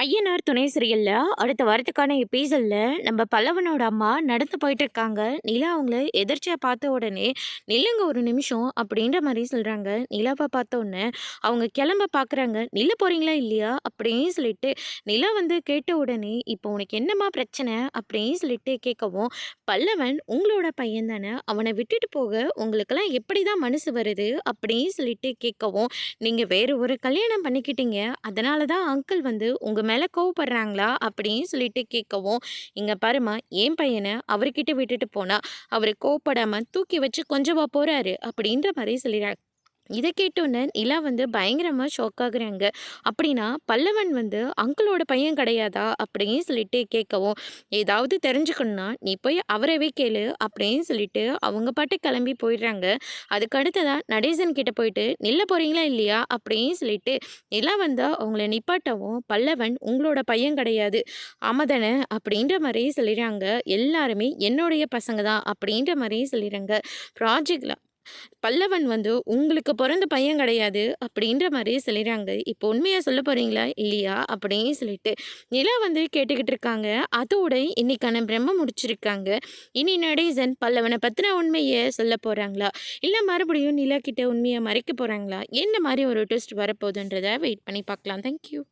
ஐயனார் துணை சீரியல்ல அடுத்த வாரத்துக்கான எபிசோட்ல நம்ம பல்லவனோட அம்மா நடந்து போயிட்டு இருக்காங்க. நிலா அவங்கள எதிர்ச்சியா பார்த்த உடனே நில்லுங்க ஒரு நிமிஷம் அப்படின்ற மாதிரி சொல்றாங்க. நிலாவை பார்த்த உடனே அவங்க கிளம்ப பார்க்குறாங்க. நில்ல போறீங்களா இல்லையா அப்படின்னு சொல்லிட்டு நிலா வந்து கேட்ட உடனே இப்போ உனக்கு என்னம்மா பிரச்சனை அப்படின்னு சொல்லிட்டு கேட்கவும், பல்லவன் உங்களோட பையன் தானே, அவனை விட்டுட்டு போக உங்களுக்கெல்லாம் எப்படி தான் மனசு வருது அப்படின்னு சொல்லிட்டு கேட்கவும், நீங்க வேற ஒரு கல்யாணம் பண்ணிக்கிட்டீங்க, அதனால தான் அங்கிள் வந்து உங்க மேல கோவப்படுறாங்களா அப்படின்னு சொல்லிட்டு கேட்கவும், இங்க பாரும்மா என் பையனை அவர்கிட்ட விட்டுட்டு போனா அவரு கோவப்படாம தூக்கி வச்சு கொஞ்சவா போறாரு அப்படின்ற மாதிரி சொல்லிடுறாங்க. இதை கேட்டோன்னே நிலா வந்து பயங்கரமா ஷாக் ஆகுறாங்க. அப்படின்னா பல்லவன் வந்து அங்கிளோட பையன் கிடையாதா அப்படின்னு சொல்லிட்டு கேட்கவும், ஏதாவது தெரிஞ்சுக்கணும்னா நீ போய் அவரவே கேளு அப்படின்னு சொல்லிட்டு அவங்க பாட்டு கிளம்பி போயிடுறாங்க. அதுக்கு அடுத்ததா நடேசன் கிட்ட போயிட்டு நில்ல போறீங்களா இல்லையா அப்படின்னு சொல்லிட்டு நிலா வந்து அவங்கள நிப்பாட்டவும், பல்லவன் உங்களோட பையன் கிடையாது, ஆமா தானே அப்படின்ற மாதிரி சொல்லிடுறாங்க. எல்லாருமே என்னுடைய பசங்க தான் அப்படின்ற மாதிரி சொல்லிடுறாங்க. ப்ராஜெக்ட்ல பல்லவன் வந்து உங்களுக்கு பிறந்த பையன் கிடையாது அப்படின்ற மாதிரி சொல்லிடுறாங்க. இப்போ உண்மையா சொல்ல போறீங்களா இல்லையா அப்படின்னு சொல்லிட்டு நிலா வந்து கேட்டுக்கிட்டு இருக்காங்க. அதோட இன்னைக்கான பிரம்ம முடிச்சிருக்காங்க. இனி நடேசன் பல்லவனை பத்தின உண்மையை சொல்ல போறாங்களா, இல்ல மறுபடியும் நிலா கிட்ட உண்மையை மறைக்க போறாங்களா, என்ன மாதிரி ஒரு ட்விஸ்ட் வரப்போகுதுன்றத வெயிட் பண்ணி பார்க்கலாம். தேங்க்யூ.